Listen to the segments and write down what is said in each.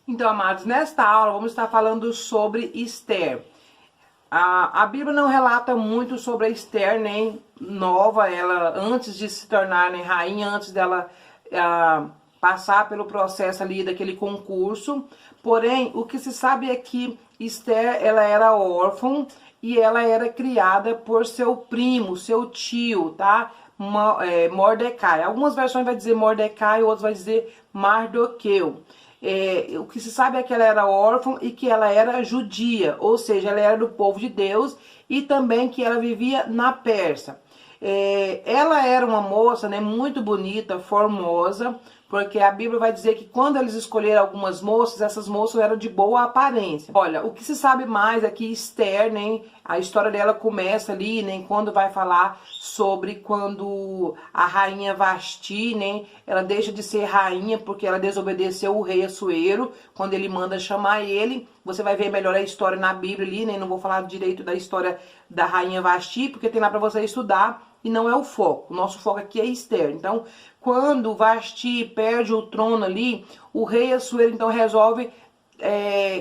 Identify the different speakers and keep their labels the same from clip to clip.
Speaker 1: Então, amados, nesta aula vamos estar falando sobre Esther. A Bíblia não relata muito sobre a Esther, nem nova, ela antes de se tornar rainha, antes dela passar pelo processo ali daquele concurso. Porém, o que se sabe é que Esther, ela era órfã e ela era criada por seu primo, seu tio, tá? Mordecai. Algumas versões vai dizer Mordecai, outras vai dizer Mardoqueu. O que se sabe é que ela era órfã e que ela era judia, ou seja, ela era do povo de Deus, e também que ela vivia na Pérsia. Ela era uma moça, muito bonita, formosa, porque a Bíblia vai dizer que quando eles escolheram algumas moças, essas moças eram de boa aparência. Olha, o que se sabe mais é que Esther, a história dela começa ali, quando vai falar sobre quando a rainha Vasti, ela deixa de ser rainha porque ela desobedeceu o rei Assuero, quando ele manda chamar ele. Você vai ver melhor a história na Bíblia ali, não vou falar direito da história da rainha Vasti, porque tem lá para você estudar e não é o foco. O nosso foco aqui é Esther. Então, quando Vasti perde o trono ali, o rei Assuero então resolve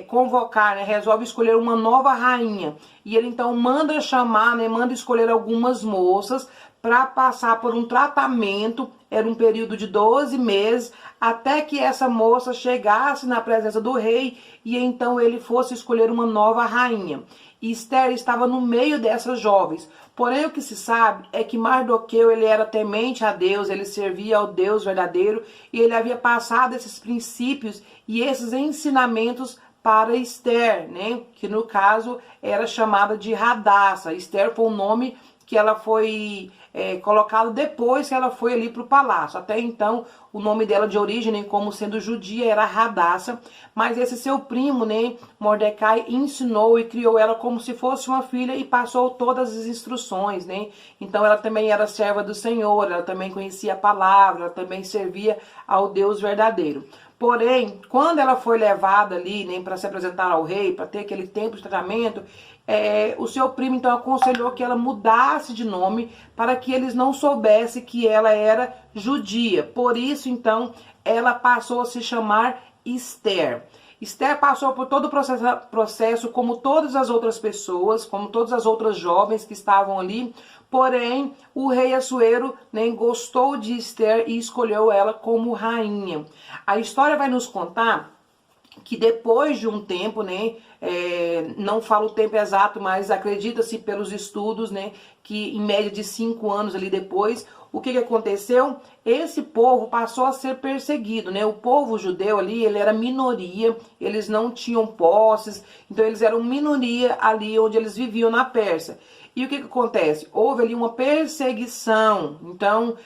Speaker 1: convocar, resolve escolher uma nova rainha. E ele então manda chamar, manda escolher algumas moças para passar por um tratamento. Era um período de 12 meses, até que essa moça chegasse na presença do rei e então ele fosse escolher uma nova rainha. E Esther estava no meio dessas jovens. Porém, o que se sabe é que Mardoqueu, ele era temente a Deus, ele servia ao Deus verdadeiro e ele havia passado esses princípios e esses ensinamentos para Esther, que no caso era chamada de Radassa. Esther foi um nome que ela foi colocado depois que ela foi ali para o palácio. Até então, o nome dela de origem, como sendo judia, era Radassa. Mas esse seu primo, Mordecai, ensinou e criou ela como se fosse uma filha e passou todas as instruções, Então, ela também era serva do Senhor, ela também conhecia a palavra, ela também servia ao Deus verdadeiro. Porém, quando ela foi levada ali, para se apresentar ao rei, para ter aquele tempo de tratamento, o seu primo então aconselhou que ela mudasse de nome para que eles não soubessem que ela era judia. Por isso, então, ela passou a se chamar Esther. Esther passou por todo o processo como todas as outras pessoas, como todas as outras jovens que estavam ali. Porém, o rei Assuero gostou de Esther e escolheu ela como rainha. A história vai nos contar que depois de um tempo, não falo o tempo exato, mas acredita-se pelos estudos, que em média de 5 anos ali depois, o que aconteceu? Esse povo passou a ser perseguido, O povo judeu ali, ele era minoria, eles não tinham posses, então eles eram minoria ali onde eles viviam na Pérsia. E o que acontece? Houve ali uma perseguição, então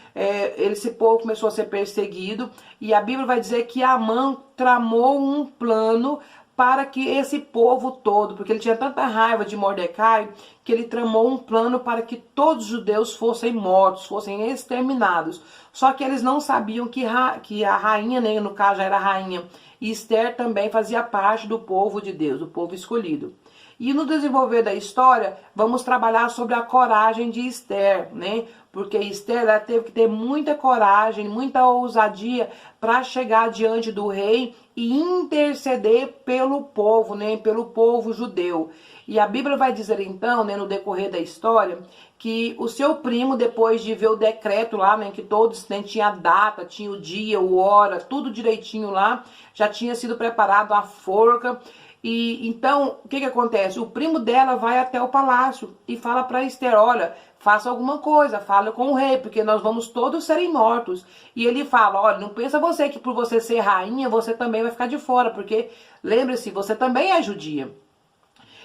Speaker 1: esse povo começou a ser perseguido, e a Bíblia vai dizer que Amã tramou um plano para que esse povo todo, porque ele tinha tanta raiva de Mordecai, que ele tramou um plano para que todos os judeus fossem mortos, fossem exterminados. Só que eles não sabiam que a rainha, no caso já era a rainha, e Esther também fazia parte do povo de Deus, do povo escolhido. E no desenvolver da história, vamos trabalhar sobre a coragem de Esther, Porque Esther, ela teve que ter muita coragem, muita ousadia para chegar diante do rei e interceder pelo povo, Pelo povo judeu. E a Bíblia vai dizer então, no decorrer da história, que o seu primo, depois de ver o decreto lá, que todos tinha a data, tinha o dia, o hora, tudo direitinho lá, já tinha sido preparado a forca. E então, o que acontece? O primo dela vai até o palácio e fala para Esther, olha, faça alguma coisa, fale com o rei, porque nós vamos todos serem mortos. E ele fala, olha, não pensa você que por você ser rainha, você também vai ficar de fora, porque lembre-se, você também é judia.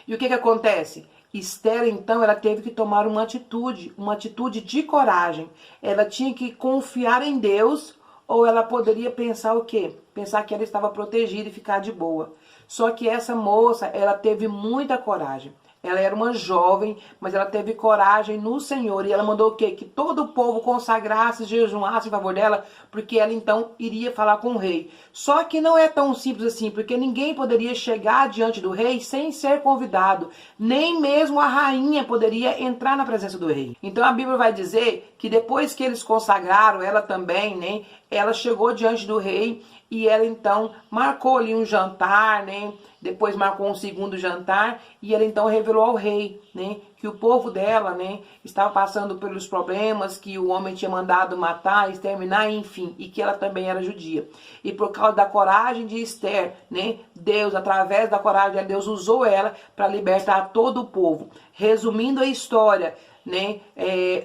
Speaker 1: E o que acontece? Esther, então, ela teve que tomar uma atitude de coragem. Ela tinha que confiar em Deus, ou ela poderia pensar o quê? Pensar que ela estava protegida e ficar de boa. Só que essa moça, ela teve muita coragem. Ela era uma jovem, mas ela teve coragem no Senhor. E ela mandou o quê? Que todo o povo consagrasse, jejuasse em favor dela, porque ela então iria falar com o rei. Só que não é tão simples assim, porque ninguém poderia chegar diante do rei sem ser convidado. Nem mesmo a rainha poderia entrar na presença do rei. Então a Bíblia vai dizer que depois que eles consagraram, ela também, ela chegou diante do rei e ela então marcou ali um jantar, né? Depois marcou um segundo jantar e ela então revelou ao rei, né, que o povo dela, né, estava passando pelos problemas, que o homem tinha mandado matar, exterminar, enfim, e que ela também era judia. E por causa da coragem de Esther, né, Deus, através da coragem de Deus, usou ela para libertar todo o povo. Resumindo a história, né,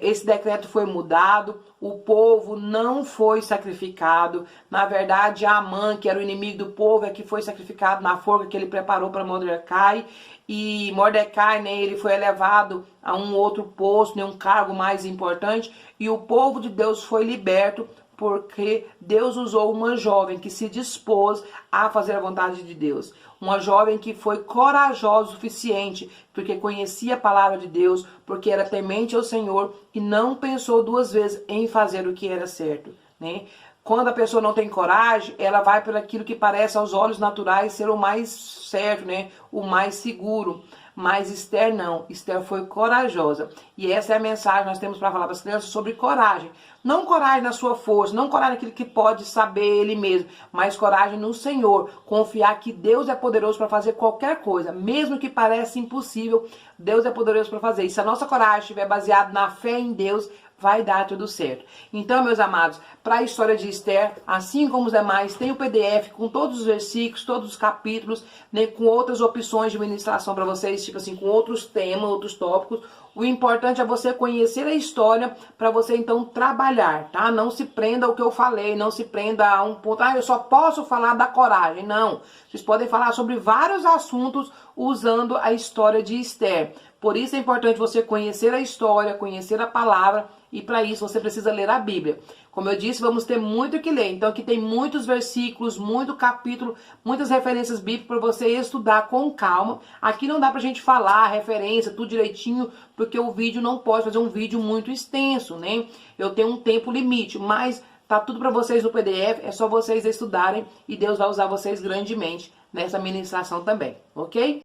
Speaker 1: esse decreto foi mudado, o povo não foi sacrificado. Na verdade, Amã, que era o inimigo do povo, é que foi sacrificado na forca que ele preparou para Mordecai. E Mordecai, né, ele foi elevado a um outro posto, né, um cargo mais importante. E o povo de Deus foi liberto porque Deus usou uma jovem que se dispôs a fazer a vontade de Deus. Uma jovem que foi corajosa o suficiente, porque conhecia a palavra de Deus, porque era temente ao Senhor e não pensou duas vezes em fazer o que era certo, né? Quando a pessoa não tem coragem, ela vai por aquilo que parece aos olhos naturais ser o mais certo, né? O mais seguro. Mas Esther não. Esther foi corajosa. E essa é a mensagem que nós temos para falar para as crianças sobre coragem. Não coragem na sua força, não coragem naquilo que pode saber ele mesmo, mas coragem no Senhor. Confiar que Deus é poderoso para fazer qualquer coisa, mesmo que pareça impossível, Deus é poderoso para fazer. E se a nossa coragem estiver baseada na fé em Deus, vai dar tudo certo. Então, meus amados, para a história de Esther, assim como os demais, tem o PDF com todos os versículos, todos os capítulos, né, com outras opções de ministração para vocês, tipo assim, com outros temas, outros tópicos. O importante é você conhecer a história para você então trabalhar, tá? Não se prenda ao que eu falei, não se prenda a um ponto, eu só posso falar da coragem. Não, vocês podem falar sobre vários assuntos usando a história de Esther. Por isso é importante você conhecer a história, conhecer a palavra, e para isso você precisa ler a Bíblia. Como eu disse, vamos ter muito que ler. Então aqui tem muitos versículos, muito capítulo, muitas referências bíblicas para você estudar com calma. Aqui não dá pra gente falar referência, tudo direitinho, porque o vídeo não pode fazer um vídeo muito extenso, né? Eu tenho um tempo limite, mas tá tudo para vocês no PDF, é só vocês estudarem e Deus vai usar vocês grandemente nessa ministração também, ok?